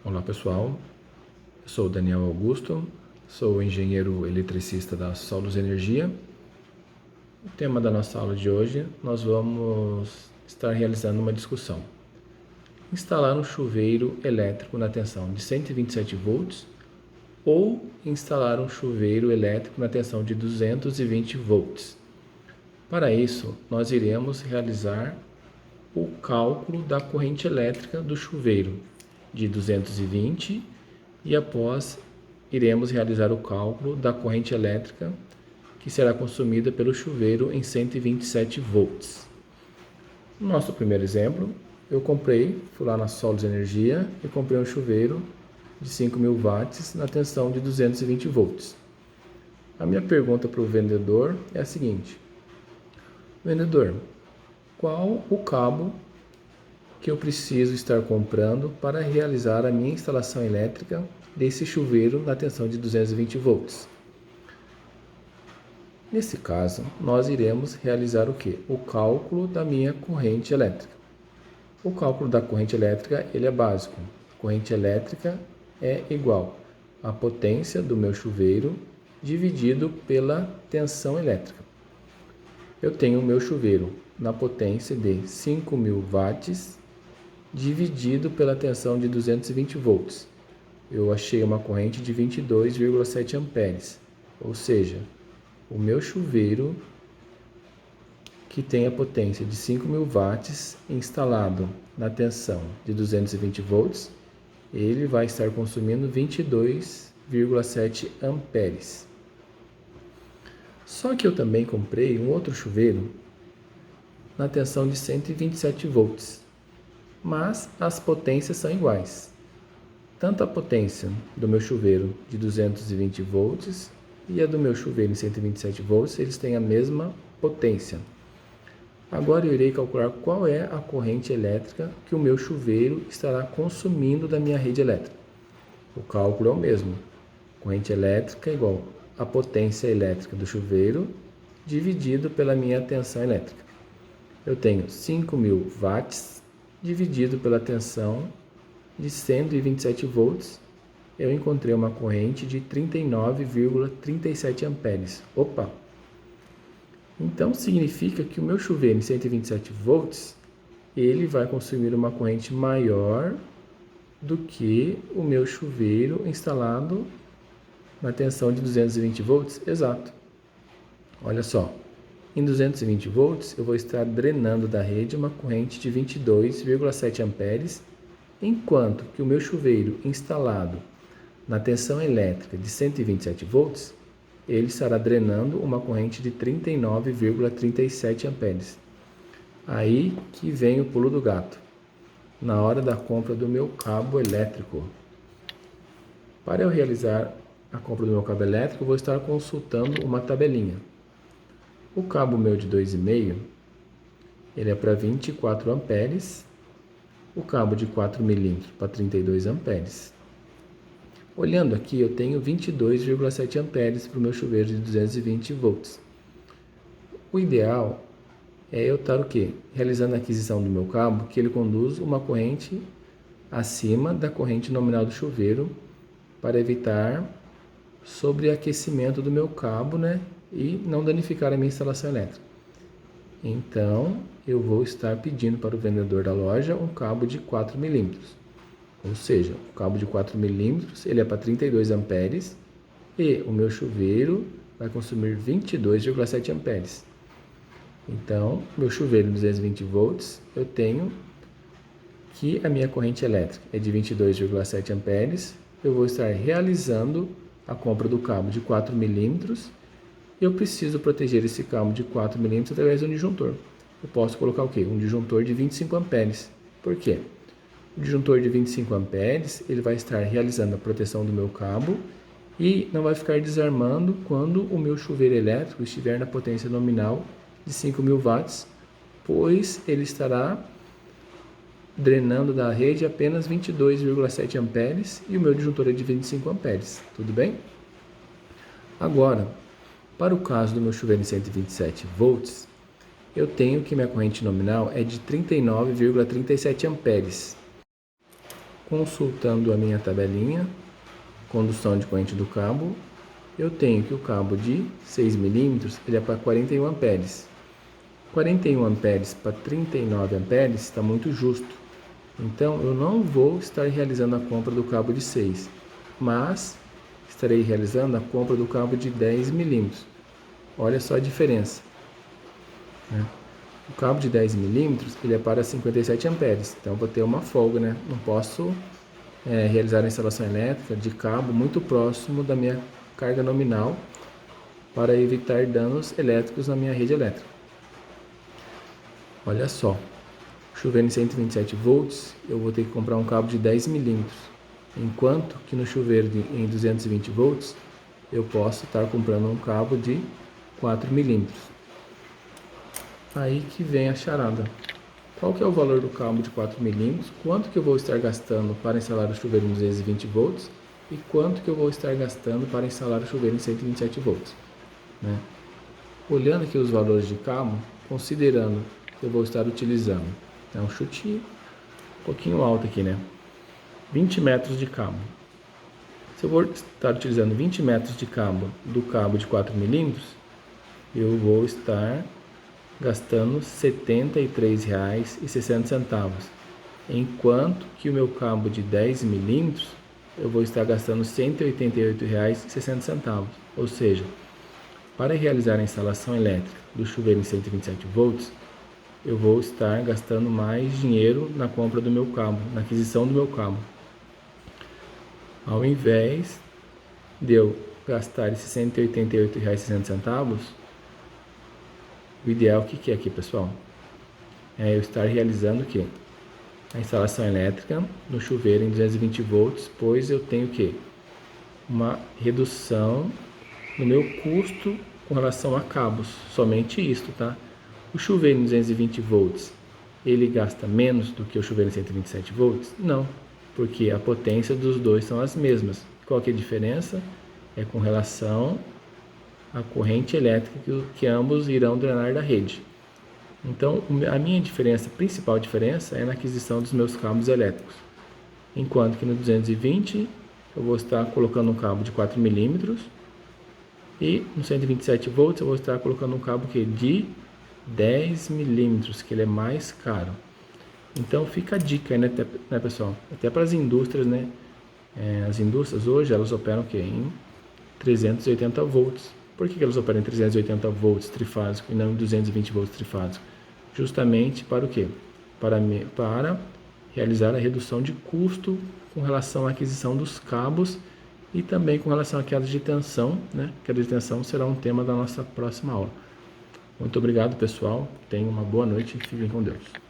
Olá pessoal, eu sou o Daniel Augusto, sou engenheiro eletricista da Solos Energia. O tema da nossa aula de hoje, nós vamos estar realizando uma discussão. Instalar um chuveiro elétrico na tensão de 127 volts ou instalar um chuveiro elétrico na tensão de 220 volts. Para isso, nós iremos realizar o cálculo da corrente elétrica do chuveiro de 220 e após iremos realizar o cálculo da corrente elétrica que será consumida pelo chuveiro em 127 volts. No nosso primeiro exemplo, fui lá na Solos Energia e comprei um chuveiro de 5.000 watts na tensão de 220 volts. A minha pergunta para o vendedor é a seguinte: vendedor, qual o cabo que eu preciso estar comprando para realizar a minha instalação elétrica desse chuveiro na tensão de 220 volts? Nesse caso, nós iremos realizar o quê? O cálculo da minha corrente elétrica. O cálculo da corrente elétrica, ele é básico. A corrente elétrica é igual à potência do meu chuveiro dividido pela tensão elétrica. Eu tenho o meu chuveiro na potência de 5.000 watts dividido pela tensão de 220 volts. Eu achei uma corrente de 22,7 amperes, ou seja, o meu chuveiro que tem a potência de 5.000 watts instalado na tensão de 220 volts, ele vai estar consumindo 22,7 amperes. Só que eu também comprei um outro chuveiro na tensão de 127 volts, mas as potências são iguais. Tanto a potência do meu chuveiro de 220 volts e a do meu chuveiro em 127 volts, eles têm a mesma potência. Agora eu irei calcular qual é a corrente elétrica que o meu chuveiro estará consumindo da minha rede elétrica. O cálculo é o mesmo. Corrente elétrica é igual à potência elétrica do chuveiro dividido pela minha tensão elétrica. Eu tenho 5.000 watts dividido pela tensão de 127 volts, eu encontrei uma corrente de 39,37 amperes. Opa! Então significa que o meu chuveiro em 127 volts, ele vai consumir uma corrente maior do que o meu chuveiro instalado na tensão de 220 volts? Exato. Olha só. Em 220 volts, eu vou estar drenando da rede uma corrente de 22,7 amperes, enquanto que o meu chuveiro instalado na tensão elétrica de 127 volts, ele estará drenando uma corrente de 39,37 amperes. Aí que vem o pulo do gato, na hora da compra do meu cabo elétrico. Para eu realizar a compra do meu cabo elétrico, eu vou estar consultando uma tabelinha. O cabo meu de 2,5, ele é para 24 amperes, o cabo de 4 milímetros para 32 amperes. Olhando aqui, eu tenho 22,7 amperes para o meu chuveiro de 220 volts. O ideal é eu estar o quê? Realizando a aquisição do meu cabo, que ele conduz uma corrente acima da corrente nominal do chuveiro, para evitar sobreaquecimento do meu cabo, né? E não danificar a minha instalação elétrica. Então, eu vou estar pedindo para o vendedor da loja um cabo de 4 milímetros. Ou seja, o cabo de 4 milímetros, ele é para 32 amperes e o meu chuveiro vai consumir 22,7 amperes. Então, meu chuveiro de 220 volts, eu tenho que a minha corrente elétrica é de 22,7 amperes. Eu vou estar realizando a compra do cabo de 4 milímetros. Eu preciso proteger esse cabo de 4 milímetros através de um disjuntor. Eu posso colocar o quê? Um disjuntor de 25 amperes. Por quê? O disjuntor de 25 amperes, ele vai estar realizando a proteção do meu cabo e não vai ficar desarmando quando o meu chuveiro elétrico estiver na potência nominal de 5.000 watts, pois ele estará drenando da rede apenas 22,7 amperes e o meu disjuntor é de 25 amperes. Tudo bem? Agora, para o caso do meu chuveiro em 127 volts, eu tenho que minha corrente nominal é de 39,37 amperes. consultando a minha tabelinha, condução de corrente do cabo, eu tenho que o cabo de 6 milímetros ele é para 41 amperes. 41 amperes para 39 amperes está muito justo. Então, eu não vou estar realizando a compra do cabo de 6, mas estarei realizando a compra do cabo de 10 milímetros. Olha só a diferença, né? O cabo de 10 milímetros ele é para 57 amperes, então eu vou ter uma folga, né? Não posso realizar a instalação elétrica de cabo muito próximo da minha carga nominal para evitar danos elétricos na minha rede elétrica. Olha só, chuveiro em 127 volts, eu vou ter que comprar um cabo de 10 milímetros, enquanto que no chuveiro em 220 volts, eu posso estar comprando um cabo de 4 milímetros. Aí que vem a charada. Qual que é o valor do cabo de 4 milímetros? Quanto que eu vou estar gastando para instalar o chuveiro em 220 volts? E quanto que eu vou estar gastando para instalar o chuveiro em 127 volts? Né? Olhando aqui os valores de cabo, considerando que eu vou estar utilizando, é um chute um pouquinho alto aqui, né? 20 metros de cabo. Se eu vou estar utilizando 20 metros de cabo do cabo de 4 milímetros, eu vou estar gastando R$ 73,60, enquanto que o meu cabo de 10 milímetros eu vou estar gastando R$ 188,60. Ou seja, para realizar a instalação elétrica do chuveiro em 127 volts, eu vou estar gastando mais dinheiro na compra do meu cabo, na aquisição do meu cabo. Ao invés de eu gastar esses R$ 188,60, o ideal, o que é aqui, pessoal? É eu estar realizando o quê? A instalação elétrica no chuveiro em 220 volts, pois eu tenho o quê? Uma redução no meu custo com relação a cabos. Somente isso, tá? O chuveiro em 220 volts, ele gasta menos do que o chuveiro em 127 volts? Não, porque a potência dos dois são as mesmas. Qual que é a diferença? É com relação a corrente elétrica que ambos irão drenar da rede. Então, a minha principal diferença é na aquisição dos meus cabos elétricos. Enquanto que no 220 eu vou estar colocando um cabo de 4 milímetros e no 127 volts eu vou estar colocando um cabo de 10 milímetros, que ele é mais caro. Então fica a dica aí, né, pessoal? Até para as indústrias, né? As indústrias hoje elas operam em 380 volts. Por que elas operam em 380 volts trifásico e não em 220 volts trifásico? Justamente para o quê? Para realizar a redução de custo com relação à aquisição dos cabos e também com relação à queda de tensão, né? Queda de tensão será um tema da nossa próxima aula. Muito obrigado, pessoal. Tenham uma boa noite e fiquem com Deus.